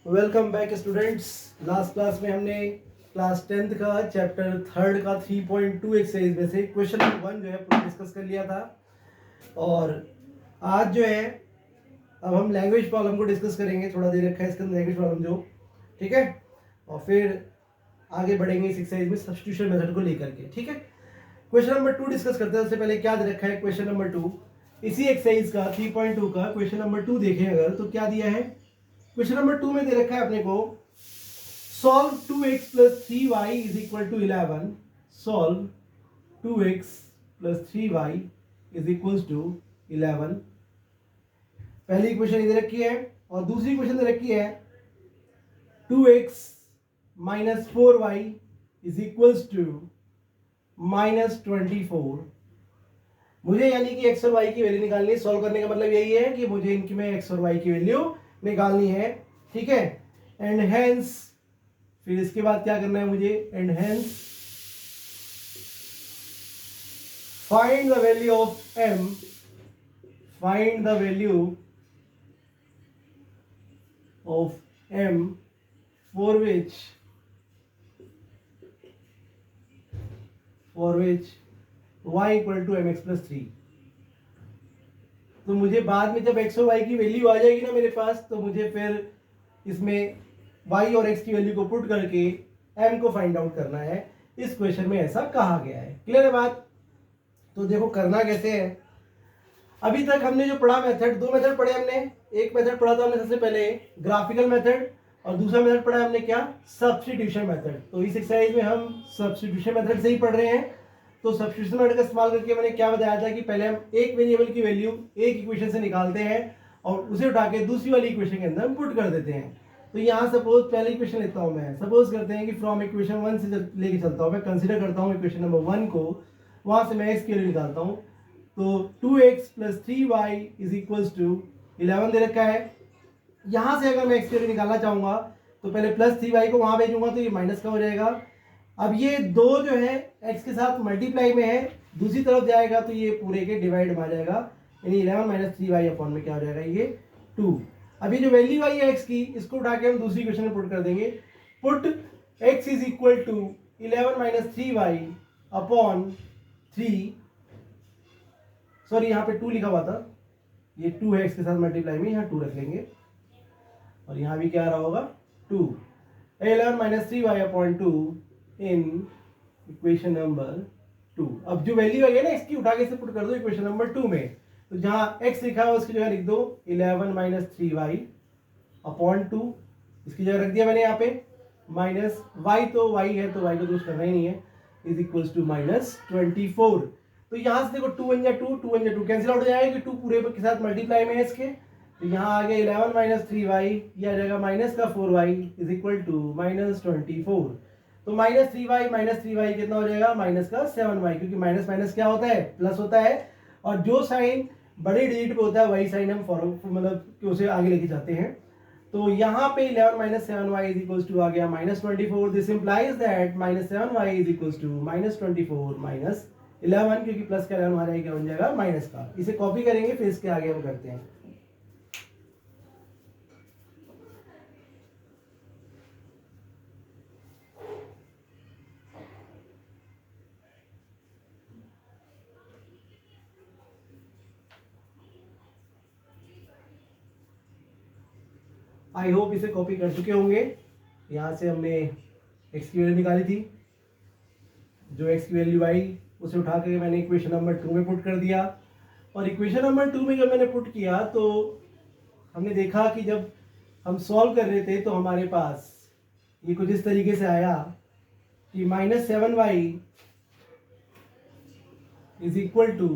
Welcome back students. Last class में हमने class 10th का चैप्टर 3 का 3.2 एक्सरसाइज में से क्वेश्चन नंबर 1 जो है पूरा डिस्कस कर लिया था। और आज जो है अब हम लैंग्वेज प्रॉब्लम को डिस्कस करेंगे। थोड़ा देर रखा है इसके अंदर लैंग्वेज प्रॉब्लम जो, ठीक है। और फिर आगे बढ़ेंगे इस एक्सरसाइज में सब्स्टिट्यूशन मेथड को लेकर के, ठीक है। क्वेश्चन नंबर 2 डिस्कस करते हैं। उससे पहले क्या दे रखा है क्वेश्चन नंबर 2, इसी एक्सरसाइज का 3.2 का क्वेश्चन नंबर 2 देखें अगर तो क्या दिया है। क्वेश्चन नंबर 2 में दे रखा है अपने को solve 2x plus 3y is equal to 11। Solve 2x plus 3y is equal to 11। पहली इक्वेशन दे रखी है और दूसरी इक्वेशन दे रखी है 2x minus 4y is equal to -24। मुझे यानी कि x और y की वैल्यू निकालनी है। सॉल्व करने का मतलब यही है कि मुझे इनकी में x और y की वैल्यू निकालनी है, ठीक है। एंड हेंस फिर इसके बाद क्या करना है मुझे, and hence find the value of m, find the value of m for which y equal to mx plus 3। तो मुझे बाद में जब x और y की वैल्यू आ जाएगी ना मेरे पास, तो मुझे फिर इसमें y और x की वैल्यू को पुट करके m को फाइंड आउट करना है। इस क्वेश्चन में ऐसा कहा गया है। क्लियर है बात। तो देखो करना कैसे है। अभी तक हमने जो पढ़ा मेथड, दो मेथड पढ़े हमने। एक मेथड पढ़ा था हमने सबसे पहले ग्राफिकल मेथड, और दूसरा मेथड पढ़ा हमने क्या, सब्स्टिट्यूशन मेथड। तो इस एक्सरसाइज में हम सब्स्टिट्यूशन मेथड से ही पढ़ रहे हैं। तो सब्स्टिट्यूशन मेथड का इस्तेमाल करके मैंने क्या बताया था कि पहले हम एक वेरिएबल की वैल्यू एक इक्वेशन से निकालते हैं और उसे उठा के दूसरी वाली इक्वेशन के अंदर हम पुट कर देते हैं। तो यहाँ सपोज पहले इक्वेशन लेता हूँ मैं। सपोज करते हैं कि फ्रॉम इक्वेशन 1 से लेके चलता हूँ, मैं कंसीडर करता हूँ इक्वेशन नंबर 1 को, वहां से मैं x की वैल्यू निकालता हूँ। तो 2x plus 3y is equal to 11 दे रखा है। यहां से अगर मैं x की वैल्यू निकालना चाहूंगा तो पहले प्लस 3y को वहां भेजूंगा तो ये माइनस का हो जाएगा। अब ये दो जो है x के साथ मल्टीप्लाई में है, दूसरी तरफ जाएगा तो ये पूरे के डिवाइड में आ जाएगा, यानी 11 माइनस 3y अपॉन में क्या हो जाएगा, ये 2। अभी जो वैल्यू आई है x की, इसको उठा के हम दूसरी इक्वेशन में पुट कर देंगे। Put x is equal to 11 minus 3y upon 3, sorry यहाँ पे 2 लिखा हुआ था, ये 2 है x के साथ मल्टीप्लाई में, यहाँ 2 रख लेंगे और यहाँ भी क्या आ रहा होगा 2। 11 minus 3y upon 2 in equation number 2। अब जो वैल्यू आई है ना इसकी, उठा के से पुट कर दो इक्वेशन नंबर 2 में। तो जहाँ x लिखा है उसकी जगह लिख दो 11 माइनस 3y अपॉन 2, इसकी जगह रख दिया मैंने यहाँ पे माइनस y, तो y है तो y को तो करना ही नहीं है, इज इक्वल टू -24। तो यहाँ से देखो 2 1 जा 2, 2 1 जा 2 कैंसिल आउट हो जाएगा कि 2 पूरे के साथ मल्टीप्लाई में है इसके। तो यहाँ आ गया 11 माइनस 3y, ये आ जाएगा माइनस का 4y इज इक्वल टू -24। तो -3y कितना हो जाएगा, माइनस का 7y, क्योंकि माइनस माइनस क्या होता है, प्लस होता है। और जो साइन बड़े डिजिट पे होता है वही साइन हम फॉरवर्ड मतलब कि उसे आगे लेके जाते हैं। तो यहाँ पे 11 minus 7y is equal to आ गया -24। This implies that -7y is equal to -24 minus 11, क्योंकि प्लस का 11 हमारा क्या बन जाएगा, माइनस का। इसे कॉपी करेंगे फिर इसके आगे हम करते हैं। आई होप इसे कॉपी कर चुके होंगे। यहाँ से हमने x की वैल्यू निकाली थी, जो x की वैल्यू आई उसे उठा के मैंने इक्वेशन नंबर 2 में पुट कर दिया। और इक्वेशन नंबर 2 में जब मैंने पुट किया तो हमने देखा कि जब हम सॉल्व कर रहे थे तो हमारे पास ये कुछ इस तरीके से आया कि -7y is equal to,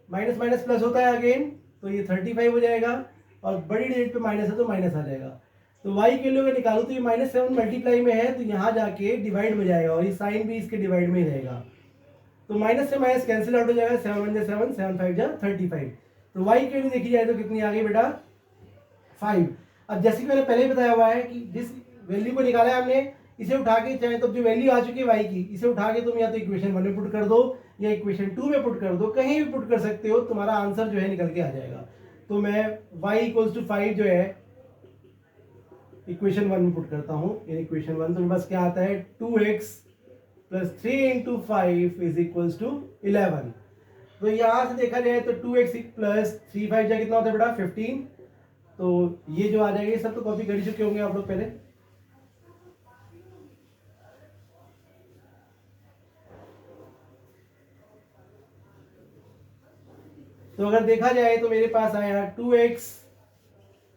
minus minus plus होता है अगेन, तो ये 35 हो जाएगा और बड़ी डिजिट पे माइनस है तो माइनस आ जाएगा। तो y के लिए निकालो तो ये -7 मल्टीप्लाई में है तो यहाँ जाके डिवाइड में जाएगा और ये साइन भी इसके डिवाइड में ही रहेगा। तो माइनस से माइनस कैंसिल आउट हो जाएगा, 7 1 जा 7, 7 5 जा 35। तो y के लिए देखी जाए तो कितनी आ गई बेटा, 5। अब जैसे कि मैंने पहले ही बताया हुआ है कि जिस वैल्यू को निकाला है हमने, इसे उठा के चाहे तो जो वैल्यू आ चुकी है y की, इसे उठा के तुम या तो इक्वेशन 1 में पुट कर दो या इक्वेशन 2 में पुट कर दो, कहीं भी पुट कर सकते हो, तुम्हारा आंसर जो है निकल के आ जाएगा। तो मैं y इक्वल्स टू 5 जो है इक्वेशन 1 में पुट करता हूँ इन इक्वेशन 1, तो मेरे पास क्या आता है 2x plus 3 into 5 is equals to 11। तो यहाँ से देखा जाए तो 2x प्लस 3 5 जा कितना होता है बेटा 15। तो ये जो आ जाएगा ये सब तो कॉपी कर ही चुके होंगे आप लोग पहले। तो अगर देखा जाए तो मेरे पास आया 2x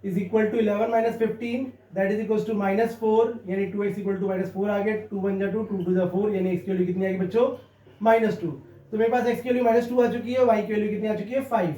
is equal to 11 minus 15 that is equal to -4, यानी 2x इक्वल टू -4 आ गया। 2 1 जा 2, 2 2 जा 4, यानी x की वैल्यू कितनी आ गई बच्चों -2। तो मेरे पास x की वैल्यू -2 आ चुकी है, y की वैल्यू कितनी आ चुकी है 5।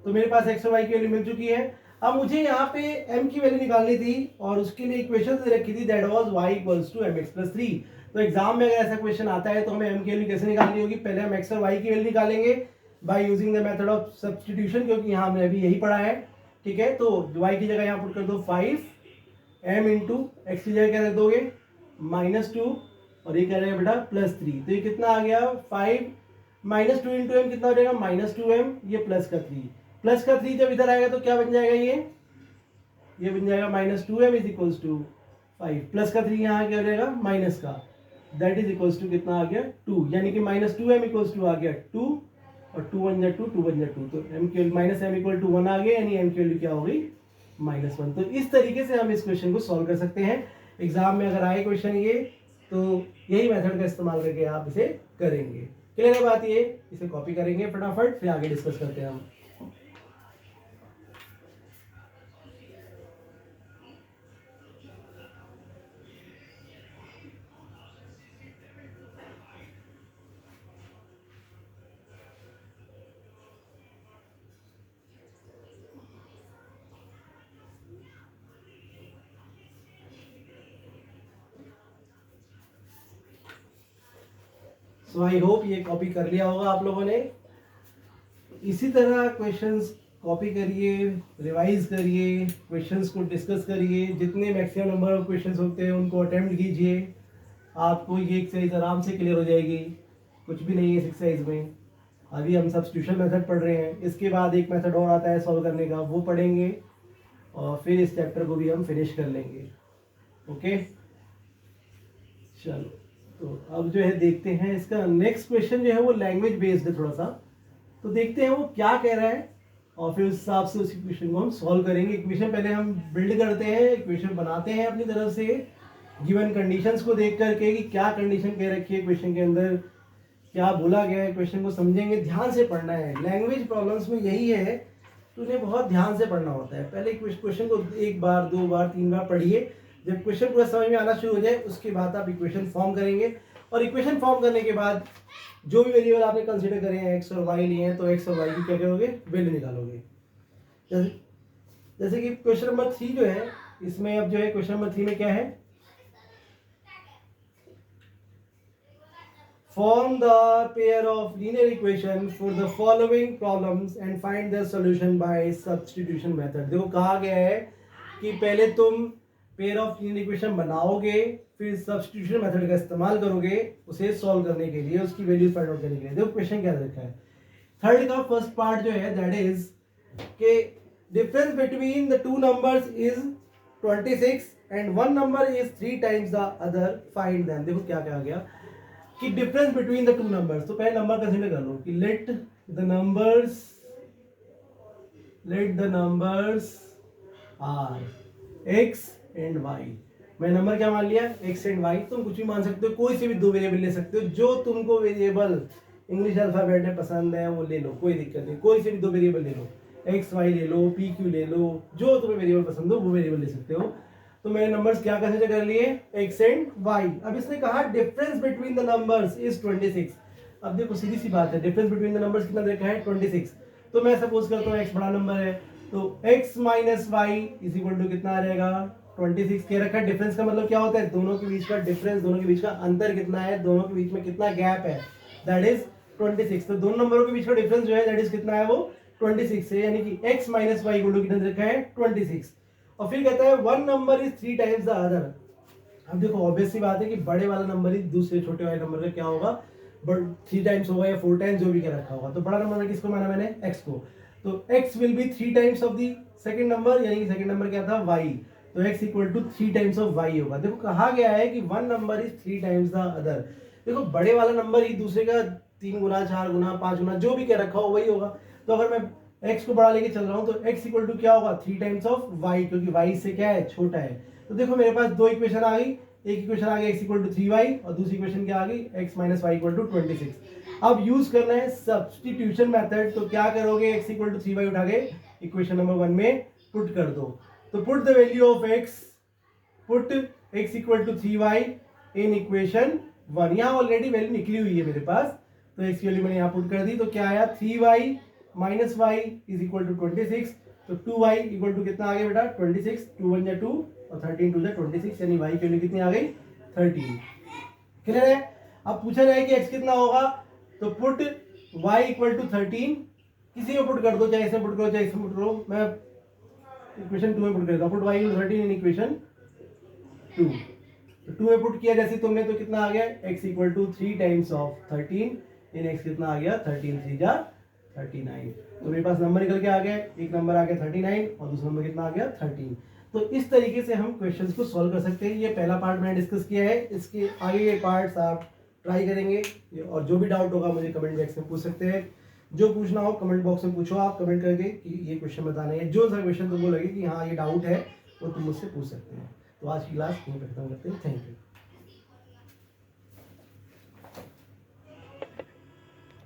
तो मेरे पास x और y की वैल्यू मिल चुकी है। अब मुझे यहाँ पे m की वैल्यू निकालनी थी और उसके लिए इक्वेशन दे रखी थी that was y equals to mx plus 3। तो एग्जाम में अगर ऐसा क्वेश्चन आता है तो हमें m की वैल्यू कैसे निकालनी होगी, पहले हम x और y की वैल्यू निकालेंगे by using the method of substitution, क्योंकि यहाँ हमने अभी यही पढ़ा है। ठीक है, तो y की जगह यहाँ पुट कर दो 5 m इंटू एक्स की जगह क्या रख दोगे -2 और ये क्या रहेगा बेटा +3। तो ये कितना आ गया 5 -2 इंटू एम कितना हो जाएगा -2m, ये प्लस का 3 जब इधर आएगा तो क्या बन जाएगा ये बन जाएगा -2m is equals to 5 plus का 3 यहाँ क्या हो जाएगा माइनस का, दैट इज इक्वल्स टू कितना आ गया 2, यानी कि -2m इक्वल्स टू आ गया 2 और 2 1 जा 2, 2 1 जा 2, तो m की -m इक्वल टू 1 आ गया, यानी m की वैल्यू क्या हो गई -1। तो इस तरीके से हम इस क्वेश्चन को सॉल्व कर सकते हैं। एग्जाम में अगर आए क्वेश्चन ये तो यही मेथड का इस्तेमाल करके आप इसे करेंगे। क्लियर है बात, ये इसे कॉपी करेंगे फटाफट, फिर आगे डिस्कस करते हैं हम। सो आई होप ये कॉपी कर लिया होगा आप लोगों ने। इसी तरह क्वेश्चंस कॉपी करिए, रिवाइज करिए, क्वेश्चंस को डिस्कस करिए, जितने मैक्सिमम नंबर ऑफ क्वेश्चंस होते हैं उनको अटेम्प्ट कीजिए, आपको ये एक्सरसाइज आराम से क्लियर हो जाएगी। कुछ भी नहीं है इस एक्सरसाइज में। अभी हम सब्स्टिट्यूशन मेथड पढ़ रहे हैं, इसके बाद एक मेथड और आता है सॉल्व करने का, वो पढ़ेंगे और फिर इस चैप्टर को भी हम फिनिश कर लेंगे। ओके चलो, तो अब जो है देखते हैं इसका नेक्स्ट क्वेश्चन जो है वो लैंग्वेज बेस्ड है थोड़ा सा, तो देखते हैं वो क्या कह रहा है और फिर उस हिसाब से उस इक्वेशन को हम सॉल्व करेंगे। इक्वेशन पहले हम बिल्ड करते हैं, इक्वेशन बनाते हैं अपनी तरफ से गिवन कंडीशंस को देख करके कि क्या कंडीशन कह रखी है क्वेश्चन के अंदर, क्या बोला गया है, क्वेश्चन को समझेंगे। ध्यान से पढ़ना है, लैंग्वेज प्रॉब्लम्स में यही है, तो उन्हें बहुत ध्यान से पढ़ना होता है। पहले क्वेश्चन को 1 बार 2 बार 3 बार पढ़िए, जब क्वेश्चन पूरा समझ में आना शुरू हो जाए उसके बाद आप इक्वेशन फॉर्म करेंगे, और इक्वेशन फॉर्म करने के बाद जो भी वेरिएबल आपने कंसीडर करे हैं एक्स और वाई लिए हैं, तो एक्स और वाई की क्या करोगे वैल्यू निकालोगे। जैसे कि क्वेश्चन नंबर 3 जो है, इसमें अब जो है क्वेश्चन नंबर 3 में क्या है, form the pair of linear equation for the following problems and find the solution bye substitution method. देखो कहा गया है कि पहले तुम पेयर ऑफ लीनियर इक्वेशन बनाओगे, फिर सब्स्टिट्यूशन मेथड का इस्तेमाल करोगे उसे सॉल्व करने के लिए, उसकी वैल्यू फाइंड आउट करने के लिए। देखो क्वेश्चन क्या रखा है, थर्ड का फर्स्ट पार्ट जो है दैट इज के difference between the two numbers is 26 and one number is 3 times the other, find them. देखो क्या कहा गया कि difference between the two numbers, तो पहले नंबर कंसीडर कर लो कि let the numbers are X and Y. मैं नंबर क्या मान लिया एक्स एंड वाई, तुम कुछ भी मान सकते हो, कोई से भी 2 वेरिएबल ले सकते हो, जो तुमको वेरिएबल इंग्लिश अल्फाबेट में पसंद है वो ले लो, कोई दिक्कत नहीं, कोई से भी 2 वेरिएबल ले लो, एक्स वाई ले लो, पी क्यू ले लो, जो तुम्हें वेरिएबल पसंद हो वो वेरिएबल ले सकते हो। तो मैंने नंबर्स क्या कंसीडर कर लिए एक्स एंड वाई। अब इसने कहा difference between the numbers is 26। अब देखो सीधी सी बात है, डिफरेंस बिटवीन द नंबर्स कितना देखा है 26। तो मैं सपोज करता हूँ एक्स बड़ा नंबर है, तो x minus Y is equal to कितना आ जाएगा 26 के रखा है। डिफरेंस का मतलब क्या होता है, दोनों के बीच का डिफरेंस, दोनों के बीच का अंतर कितना है, दोनों के बीच में कितना गैप है, दैट इज 26। तो दोनों नंबरों के बीच का डिफरेंस जो है दैट इज कितना है वो 26 है, यानी कि x minus Y equal to कितना रखा है 26। और फिर कहता है one number is 3 times the other. अब देखो ऑब्वियस सी बात है कि बड़े वाला नंबर ही दूसरे छोटे वाले नंबर का क्या होगा, बट 3 टाइम्स होगा या 4 टाइम्स, जो भी क्या रखा होगा। तो बड़ा नंबर में किसको माना मैंने x को, तो x will be 3 times of the second number, यानी कि सेकंड नंबर क्या था y। तो x equal to 3 times of y होगा। देखो कहा गया है कि one number is 3 times the other. देखो बड़े वाला नंबर ही दूसरे का 3 गुना 4 गुना 5 गुना जो भी कह रखा हो वही होगा। तो अगर मैं x को बड़ा लेके चल रहा हूँ तो x इक्वल टू क्या होगा 3 टाइम्स ऑफ y, क्योंकि y से क्या है छोटा है। तो देखो मेरे पास दो इक्वेशन आ गई, एक इक्वेशन आ गई x इक्वल टू 3y और दूसरी इक्वेशन क्या आ गई x minus Y equal to 26। अब यूज करना है सब्सटीट्यूशन मेथड। तो क्या करोगे, x इक्वल टू 3y उठा के इक्वेशन नंबर 1 में पुट कर दो। तो put the value of x, put x equal to 3y in equation 1। यहाँ ऑलरेडी वैल्यू निकली हुई है मेरे पास, तो x की वैल्यू मैंने यहाँ पुट कर दी। तो क्या आया 3y minus Y is equal to 26। तो 2y इक्वल टू कितना आ गया बेटा 26, 2 1 2 और 13 2 26, यानी y की वैल्यू कितनी आ गई 13। क्लियर है। अब पूछा जाए कि x कितना होगा, तो पुट y इक्वल टू 13 किसी में पुट कर दो, चाहे इसमें पुट करो चाहे इसमें पुट करो। मैं इक्वेशन 2 में पुट करता हूँ, put y equal to 13 in equation 2। तो 2 में पुट किया जैसे तुमने, तो कितना आ गया x equal to 3 times of 13 in x कितना आ गया 13 3 जा 39। तो मेरे पास नंबर निकल के आ गया, एक नंबर आ गया 39 और दूसरा नंबर कितना आ गया 13। तो इस तरीके से हम क्वेश्चंस को सॉल्व कर सकते हैं। ये पहला पार्ट मैंने डिस्कस किया है, इसके आगे के पार्ट्स आप ट्राई करेंगे और जो भी डाउट होगा मुझे कमेंट बॉक्स में पूछ सकते हैं। जो पूछना हो कमेंट बॉक्स में पूछो आप, कमेंट करके कि ये क्वेश्चन बताना है, जो सा क्वेश्चन तुमको लगे कि हाँ ये डाउट है वो तुम मुझसे पूछ सकते हैं। तो आज की क्लास यहीं पे खत्म करते हैं। Thank you.